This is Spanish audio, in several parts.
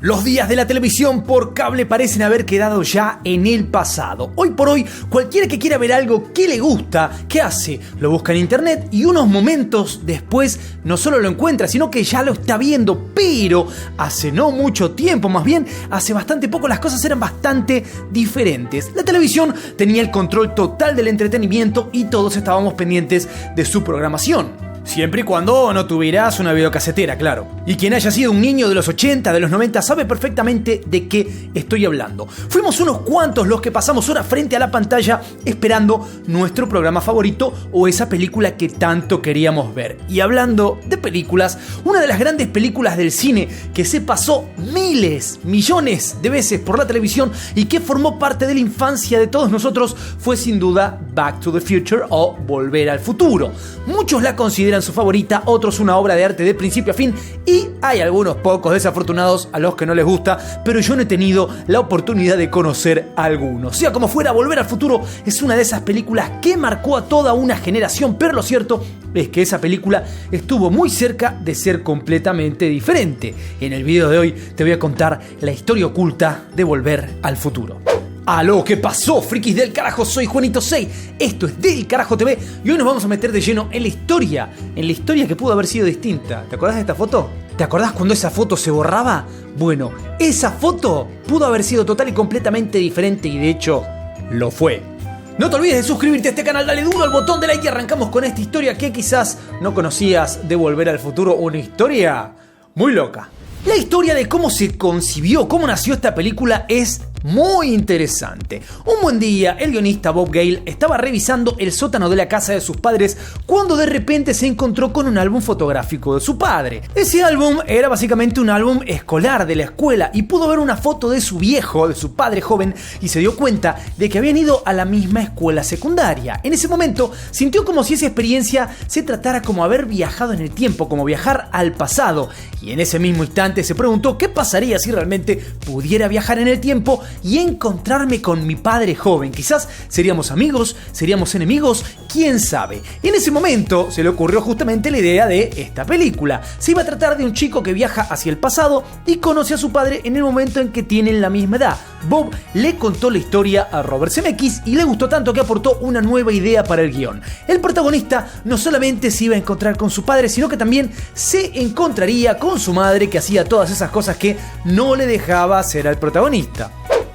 Los días de la televisión por cable parecen haber quedado ya en el pasado. Hoy por hoy, cualquiera que quiera ver algo que le gusta, ¿qué hace? Lo busca en internet y unos momentos después no solo lo encuentra, sino que ya lo está viendo. Pero hace no mucho tiempo, más bien hace bastante poco, las cosas eran bastante diferentes. La televisión tenía el control total del entretenimiento y todos estábamos pendientes de su programación. Siempre y cuando no tuvieras una videocasetera, claro. Y quien haya sido un niño de los 80, de los 90, sabe perfectamente de qué estoy hablando. Fuimos unos cuantos los que pasamos horas frente a la pantalla esperando nuestro programa favorito o esa película que tanto queríamos ver. Y hablando de películas, una de las grandes películas del cine que se pasó miles, millones de veces por la televisión y que formó parte de la infancia de todos nosotros fue sin duda Back to the Future o Volver al Futuro. Muchos la consideran su favorita, otros una obra de arte de principio a fin y hay algunos pocos desafortunados a los que no les gusta, pero yo no he tenido la oportunidad de conocer algunos. Sea como fuera, Volver al Futuro es una de esas películas que marcó a toda una generación, pero lo cierto es que esa película estuvo muy cerca de ser completamente diferente. En el video de hoy te voy a contar la historia oculta de Volver al Futuro. ¡Aló! ¿Qué pasó, frikis del carajo? Soy Juanito 6, esto es Del Carajo TV y hoy nos vamos a meter de lleno en la historia que pudo haber sido distinta. ¿Te acordás de esta foto? ¿Te acordás cuando esa foto se borraba? Bueno, esa foto pudo haber sido total y completamente diferente y de hecho lo fue. No te olvides de suscribirte a este canal, dale duro al botón de like y arrancamos con esta historia que quizás no conocías de Volver al Futuro, una historia muy loca. La historia de cómo se concibió, cómo nació esta película es muy interesante. Un buen día, el guionista Bob Gale estaba revisando el sótano de la casa de sus padres cuando de repente se encontró con un álbum fotográfico de su padre. Ese álbum era básicamente un álbum escolar de la escuela y pudo ver una foto de su viejo, de su padre joven, y se dio cuenta de que habían ido a la misma escuela secundaria. En ese momento sintió como si esa experiencia se tratara como haber viajado en el tiempo, como viajar al pasado, y en ese mismo instante se preguntó qué pasaría si realmente pudiera viajar en el tiempo y encontrarme con mi padre joven. Quizás seríamos amigos, seríamos enemigos, quién sabe. Y en ese momento se le ocurrió justamente la idea de esta película. Se iba a tratar de un chico que viaja hacia el pasado y conoce a su padre en el momento en que tienen la misma edad. Bob le contó la historia a Robert Zemeckis y le gustó tanto que aportó una nueva idea para el guión. El protagonista no solamente se iba a encontrar con su padre, sino que también se encontraría con su madre, que hacía todas esas cosas que no le dejaba hacer al protagonista.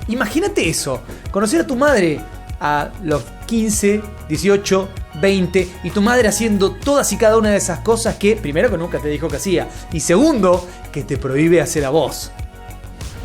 Imagínate eso, conocer a tu madre a los 15, 18, 20 y tu madre haciendo todas y cada una de esas cosas que primero que nunca te dijo que hacía y segundo que te prohíbe hacer a vos.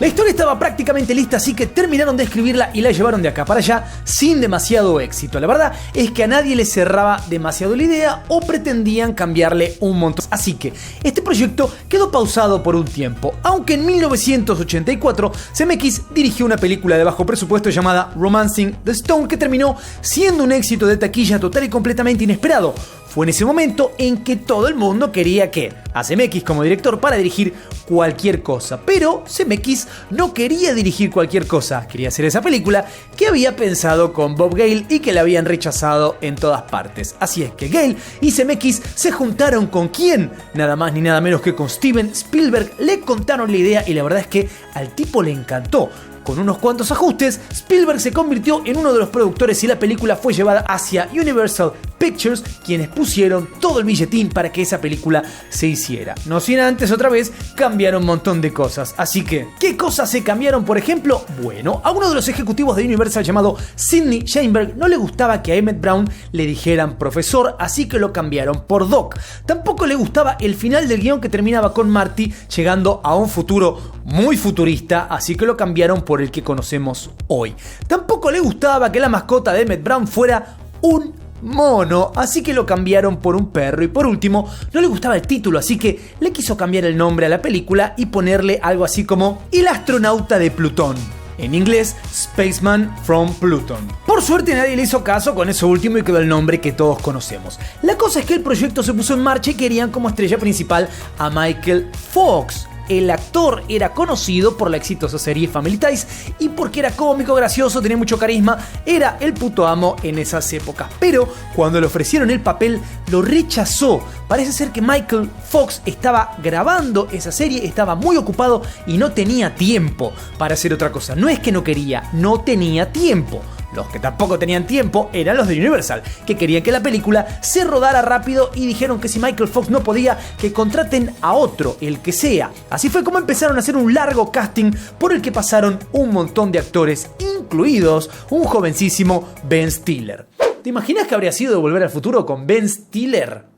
La historia estaba prácticamente lista, así que terminaron de escribirla y la llevaron de acá para allá sin demasiado éxito. La verdad es que a nadie le cerraba demasiado la idea o pretendían cambiarle un montón. Así que este proyecto quedó pausado por un tiempo, aunque en 1984 Zemeckis dirigió una película de bajo presupuesto llamada Romancing the Stone que terminó siendo un éxito de taquilla total y completamente inesperado. Fue en ese momento en que todo el mundo quería a Zemeckis como director para dirigir cualquier cosa. Pero Zemeckis no quería dirigir cualquier cosa, quería hacer esa película que había pensado con Bob Gale y que la habían rechazado en todas partes. Así es que Gale y Zemeckis se juntaron con ¿quién? Nada más ni nada menos que con Steven Spielberg. Le contaron la idea y la verdad es que al tipo le encantó. Con unos cuantos ajustes, Spielberg se convirtió en uno de los productores y la película fue llevada hacia Universal Pictures, quienes pusieron todo el billetín para que esa película se hiciera. No sin antes otra vez cambiar un montón de cosas. Así que, ¿qué cosas se cambiaron, por ejemplo? Bueno, a uno de los ejecutivos de Universal llamado Sidney Sheinberg no le gustaba que a Emmett Brown le dijeran profesor, así que lo cambiaron por Doc. Tampoco le gustaba el final del guión que terminaba con Marty llegando a un futuro muy futurista, así que lo cambiaron por el que conocemos hoy. Tampoco le gustaba que la mascota de Emmett Brown fuera un mono, así que lo cambiaron por un perro. Y por último, no le gustaba el título, así que le quiso cambiar el nombre a la película y ponerle algo así como El astronauta de Plutón. En inglés, Spaceman from Pluton. Por suerte nadie le hizo caso con eso último y quedó el nombre que todos conocemos. La cosa es que el proyecto se puso en marcha y querían como estrella principal a Michael Fox. el actor era conocido por la exitosa serie Family Ties y porque era cómico, gracioso, tenía mucho carisma, era el puto amo en esas épocas. Pero cuando le ofrecieron el papel, lo rechazó. Parece ser que Michael Fox estaba grabando esa serie, estaba muy ocupado y no tenía tiempo para hacer otra cosa. No es que no quería, no tenía tiempo. Los que tampoco tenían tiempo eran los de Universal, que querían que la película se rodara rápido y dijeron que si Michael Fox no podía, que contraten a otro, el que sea. Así fue como empezaron a hacer un largo casting por el que pasaron un montón de actores, incluidos un jovencísimo Ben Stiller. ¿Te imaginas que habría sido de Volver al Futuro con Ben Stiller?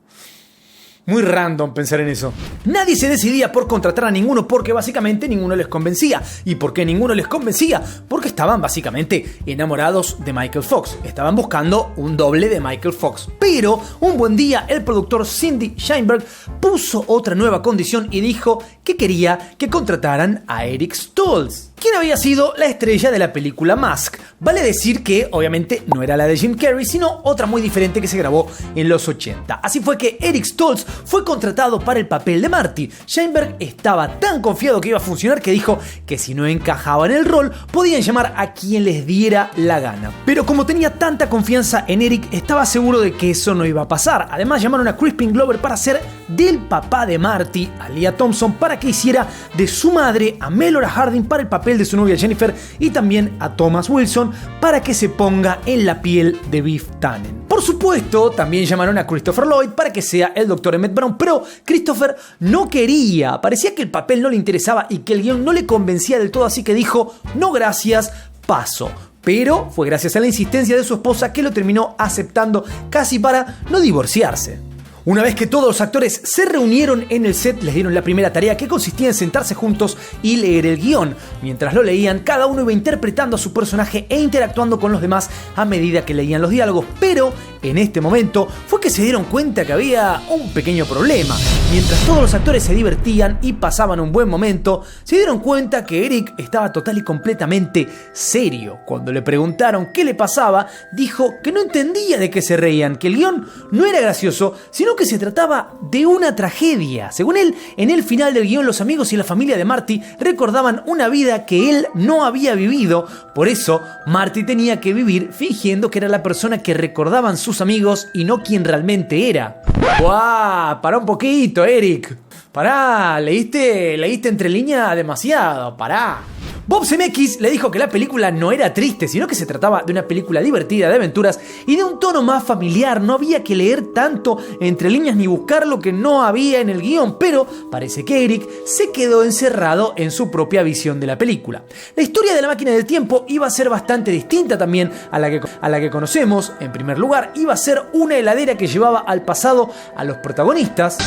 Muy random pensar en eso. Nadie se decidía por contratar a ninguno porque básicamente ninguno les convencía. ¿Y por qué ninguno les convencía? Porque estaban básicamente enamorados de Michael Fox. Estaban buscando un doble de Michael Fox. Pero un buen día el productor Cindy Sheinberg puso otra nueva condición y dijo que quería que contrataran a Eric Stoltz, quien había sido la estrella de la película Mask. Vale decir que obviamente no era la de Jim Carrey, sino otra muy diferente que se grabó en los 80. Así fue que Eric Stoltz fue contratado para el papel de Marty. Sheinberg estaba tan confiado que iba a funcionar que dijo que si no encajaba en el rol, podían llamar a quien les diera la gana. Pero como tenía tanta confianza en Eric, estaba seguro de que eso no iba a pasar. Además llamaron a Crispin Glover para ser del papá de Marty, a Lea Thompson, para que hiciera de su madre, a Melora Harding para el papel de su novia Jennifer, y también a Thomas Wilson para que se ponga en la piel de Biff Tannen. Por supuesto, también llamaron a Christopher Lloyd para que sea el Dr. Emmett Brown, pero Christopher no quería, parecía que el papel no le interesaba y que el guión no le convencía del todo, así que dijo, no gracias, paso. Pero fue gracias a la insistencia de su esposa que lo terminó aceptando casi para no divorciarse. Una vez que todos los actores se reunieron en el set, les dieron la primera tarea, que consistía en sentarse juntos y leer el guión. Mientras lo leían, cada uno iba interpretando a su personaje e interactuando con los demás a medida que leían los diálogos. Pero en este momento fue que se dieron cuenta que había un pequeño problema. Mientras todos los actores se divertían y pasaban un buen momento, se dieron cuenta que Eric estaba total y completamente serio. Cuando le preguntaron qué le pasaba, dijo que no entendía de qué se reían, que el guión no era gracioso, sino que se trataba de una tragedia. Según él, en el final del guión, los amigos y la familia de Marty recordaban una vida que él no había vivido. Por eso, Marty tenía que vivir fingiendo que era la persona que recordaban sus amigos y no quien realmente era. ¡Guau! Pará un poquito, Eric. Pará, leíste entre líneas demasiado. Pará. Bob Zemeckis le dijo que la película no era triste, sino que se trataba de una película divertida de aventuras y de un tono más familiar. No había que leer tanto entre líneas ni buscar lo que no había en el guión, pero parece que Eric se quedó encerrado en su propia visión de la película. La historia de la máquina del tiempo iba a ser bastante distinta también a la que conocemos. En primer lugar, iba a ser una heladera que llevaba al pasado a los protagonistas.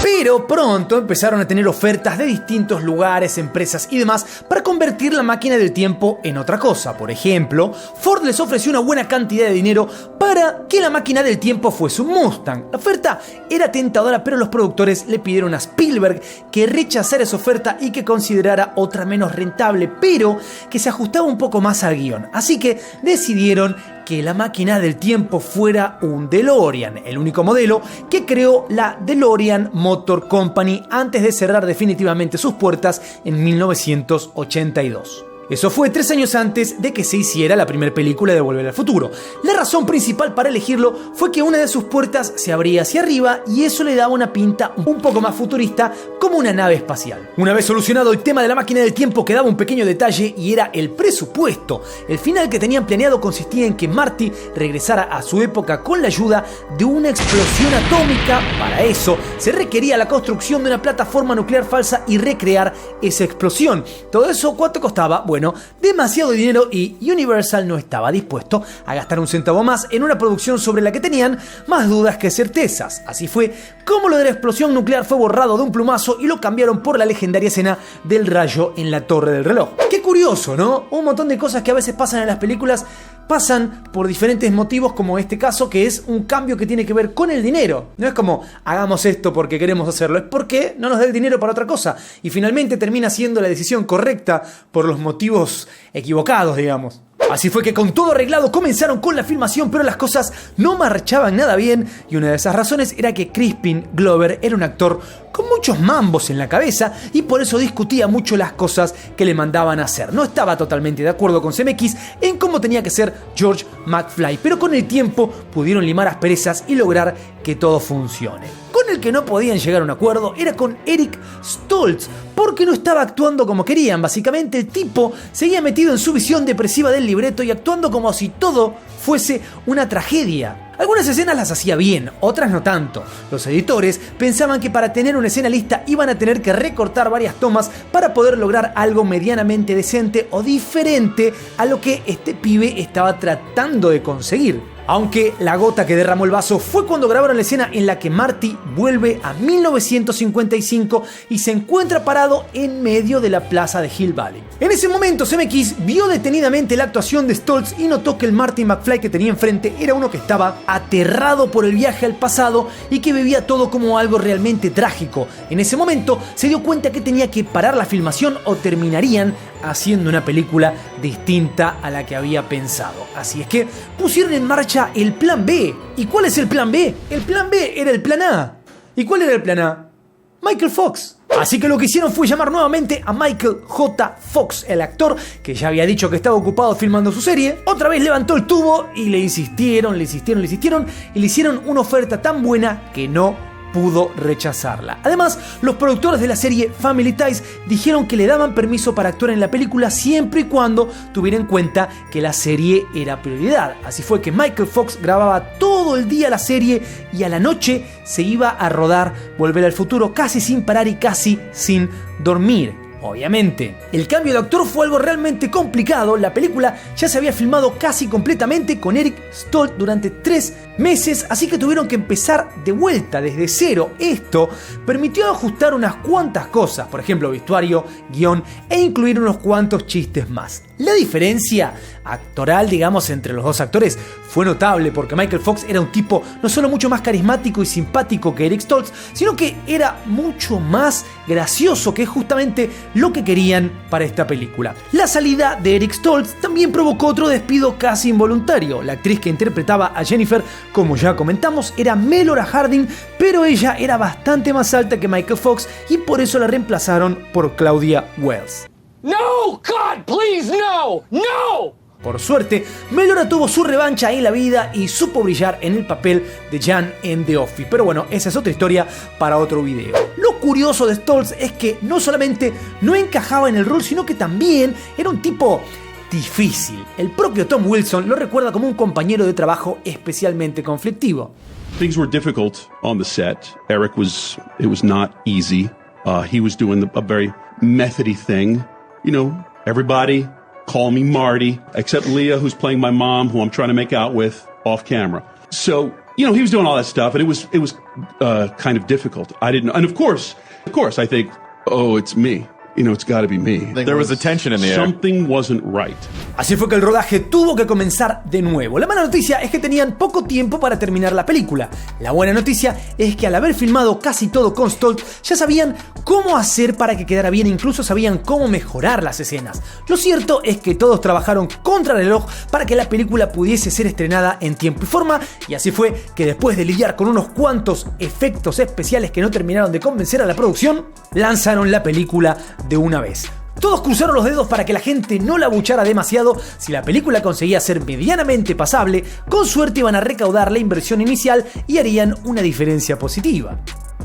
Pero pronto empezaron a tener ofertas de distintos lugares, empresas y demás para convertir la máquina del tiempo en otra cosa. Por ejemplo, Ford les ofreció una buena cantidad de dinero para que la máquina del tiempo fuese un Mustang. La oferta era tentadora, pero los productores le pidieron a Spielberg que rechazara esa oferta y que considerara otra menos rentable, pero que se ajustaba un poco más al guión. Así que decidieron que la máquina del tiempo fuera un DeLorean, el único modelo que creó la DeLorean Motor Company antes de cerrar definitivamente sus puertas en 1982. Eso fue 3 años antes de que se hiciera la primera película de Volver al Futuro. La razón principal para elegirlo fue que una de sus puertas se abría hacia arriba y eso le daba una pinta un poco más futurista, como una nave espacial. Una vez solucionado el tema de la máquina del tiempo, quedaba un pequeño detalle y era el presupuesto. El final que tenían planeado consistía en que Marty regresara a su época con la ayuda de una explosión atómica. Para eso se requería la construcción de una plataforma nuclear falsa y recrear esa explosión. ¿Todo eso cuánto costaba? Bueno, demasiado dinero, y Universal no estaba dispuesto a gastar un centavo más en una producción sobre la que tenían más dudas que certezas. Así fue como lo de la explosión nuclear fue borrado de un plumazo y lo cambiaron por la legendaria escena del rayo en la torre del reloj. Qué curioso, ¿no? Un montón de cosas que a veces pasan en las películas pasan por diferentes motivos, como este caso, que es un cambio que tiene que ver con el dinero. No es como hagamos esto porque queremos hacerlo, es porque no nos da el dinero para otra cosa. Y finalmente termina siendo la decisión correcta por los motivos equivocados, digamos. Así fue que con todo arreglado comenzaron con la filmación, pero las cosas no marchaban nada bien y una de esas razones era que Crispin Glover era un actor con muchos mambos en la cabeza y por eso discutía mucho las cosas que le mandaban a hacer. No estaba totalmente de acuerdo con Zemeckis en cómo tenía que ser George McFly, pero con el tiempo pudieron limar asperezas y lograr que todo funcione. Con el que no podían llegar a un acuerdo era con Eric Stoltz, porque no estaba actuando como querían. Básicamente el tipo seguía metido en su visión depresiva del libreto y actuando como si todo fuese una tragedia. Algunas escenas las hacía bien, otras no tanto. Los editores pensaban que para tener una escena lista iban a tener que recortar varias tomas para poder lograr algo medianamente decente o diferente a lo que este pibe estaba tratando de conseguir. Aunque la gota que derramó el vaso fue cuando grabaron la escena en la que Marty vuelve a 1955 y se encuentra parado en medio de la plaza de Hill Valley. En ese momento Zemeckis vio detenidamente la actuación de Stoltz y notó que el Marty McFly que tenía enfrente era uno que estaba aterrado por el viaje al pasado y que vivía todo como algo realmente trágico. En ese momento se dio cuenta que tenía que parar la filmación o terminarían haciendo una película distinta a la que había pensado. Así es que pusieron en marcha el plan B. ¿Y cuál es el plan B? El plan B era el plan A. ¿Y cuál era el plan A? Michael Fox. Así que lo que hicieron fue llamar nuevamente a Michael J. Fox, el actor que ya había dicho que estaba ocupado filmando su serie. Otra vez levantó el tubo y le insistieron y le hicieron una oferta tan buena que no pudo rechazarla. Además, los productores de la serie Family Ties dijeron que le daban permiso para actuar en la película siempre y cuando tuviera en cuenta que la serie era prioridad. Así fue que Michael Fox grababa todo el día la serie y a la noche se iba a rodar Volver al Futuro casi sin parar y casi sin dormir. Obviamente, el cambio de actor fue algo realmente complicado. La película ya se había filmado casi completamente con Eric Stoltz durante 3 meses, así que tuvieron que empezar de vuelta desde cero. Esto permitió ajustar unas cuantas cosas, por ejemplo, vestuario, guión e incluir unos cuantos chistes más. La diferencia actoral, digamos, entre los dos actores fue notable porque Michael Fox era un tipo no solo mucho más carismático y simpático que Eric Stoltz, sino que era mucho más gracioso, que es justamente lo que querían para esta película. La salida de Eric Stoltz también provocó otro despido casi involuntario. La actriz que interpretaba a Jennifer, como ya comentamos, era Melora Hardin, pero ella era bastante más alta que Michael Fox y por eso la reemplazaron por Claudia Wells. No, God, please, no, no! Por suerte, Melora tuvo su revancha en la vida y supo brillar en el papel de Jan en The Office. Pero bueno, esa es otra historia para otro video. Lo curioso de Stoltz es que no solamente no encajaba en el rol, sino que también era un tipo difícil. El propio Tom Wilson lo recuerda como un compañero de trabajo especialmente conflictivo. Things were difficult on the set. Eric it was not easy. He was doing a very methody thing. You know, everybody call me Marty, except Leah, who's playing my mom, who I'm trying to make out with off camera. So, you know, he was doing all that stuff, and it was kind of difficult. I didn't, and of course, I think, oh, it's me. You know, it's got to be me. There was a tension in the air. Something wasn't right. Así fue que el rodaje tuvo que comenzar de nuevo. La mala noticia es que tenían poco tiempo para terminar la película. La buena noticia es que al haber filmado casi todo con Stoltz, ya sabían cómo hacer para que quedara bien, incluso sabían cómo mejorar las escenas. Lo cierto es que todos trabajaron contra el reloj para que la película pudiese ser estrenada en tiempo y forma, y así fue que después de lidiar con unos cuantos efectos especiales que no terminaron de convencer a la producción, lanzaron la película de una vez. Todos cruzaron los dedos para que la gente no la abuchara demasiado. Si la película conseguía ser medianamente pasable, con suerte iban a recaudar la inversión inicial y harían una diferencia positiva.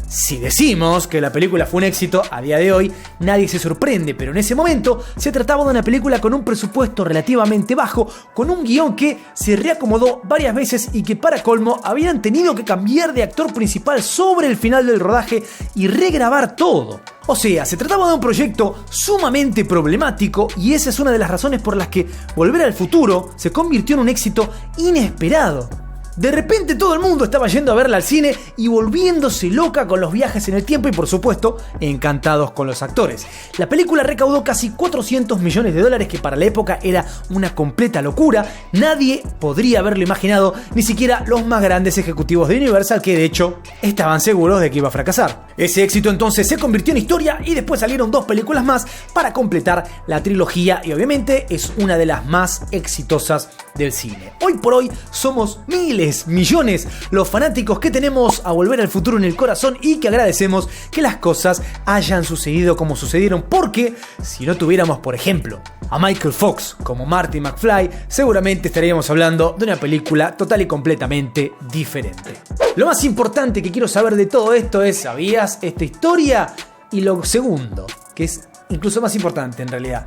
Si decimos que la película fue un éxito, a día de hoy nadie se sorprende, pero en ese momento se trataba de una película con un presupuesto relativamente bajo, con un guión que se reacomodó varias veces y que para colmo habían tenido que cambiar de actor principal sobre el final del rodaje y regrabar todo. O sea, se trataba de un proyecto sumamente problemático y esa es una de las razones por las que Volver al Futuro se convirtió en un éxito inesperado. De repente todo el mundo estaba yendo a verla al cine y volviéndose loca con los viajes en el tiempo y por supuesto encantados con los actores. La película recaudó casi 400 millones de dólares, que para la época era una completa locura. Nadie podría haberlo imaginado, ni siquiera los más grandes ejecutivos de Universal, que de hecho estaban seguros de que iba a fracasar. Ese éxito entonces se convirtió en historia y después salieron 2 películas más para completar la trilogía y obviamente es una de las más exitosas del cine. Hoy por hoy somos miles, millones los fanáticos que tenemos a Volver al Futuro en el corazón y que agradecemos que las cosas hayan sucedido como sucedieron, porque si no tuviéramos, por ejemplo, a Michael Fox como Marty McFly, seguramente estaríamos hablando de una película total y completamente diferente. Lo más importante que quiero saber de todo esto es, ¿sabías esta historia? Y lo segundo, que es incluso más importante en realidad,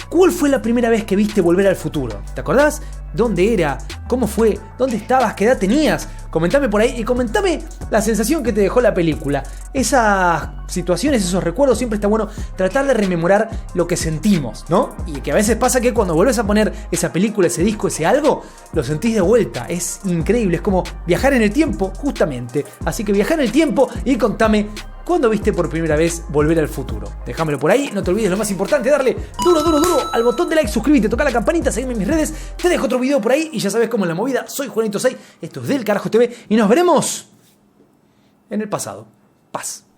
¿cuál fue la primera vez que viste Volver al Futuro? ¿Te acordás? ¿Dónde era? ¿Cómo fue? ¿Dónde estabas? ¿Qué edad tenías? Comentame por ahí y comentame la sensación que te dejó la película. Esas situaciones, esos recuerdos, siempre está bueno tratar de rememorar lo que sentimos, ¿no? Y que a veces pasa que cuando vuelves a poner esa película, ese disco, ese algo, lo sentís de vuelta. Es increíble, es como viajar en el tiempo, justamente. Así que viajar en el tiempo y contame ¿cuándo viste por primera vez Volver al Futuro? Déjamelo por ahí, no te olvides lo más importante, darle duro al botón de like, suscríbete, toca la campanita, seguime en mis redes, te dejo otro video por ahí y ya sabes cómo es la movida. Soy Juanito 6, esto es Del Carajo TV y nos veremos en el pasado. Paz.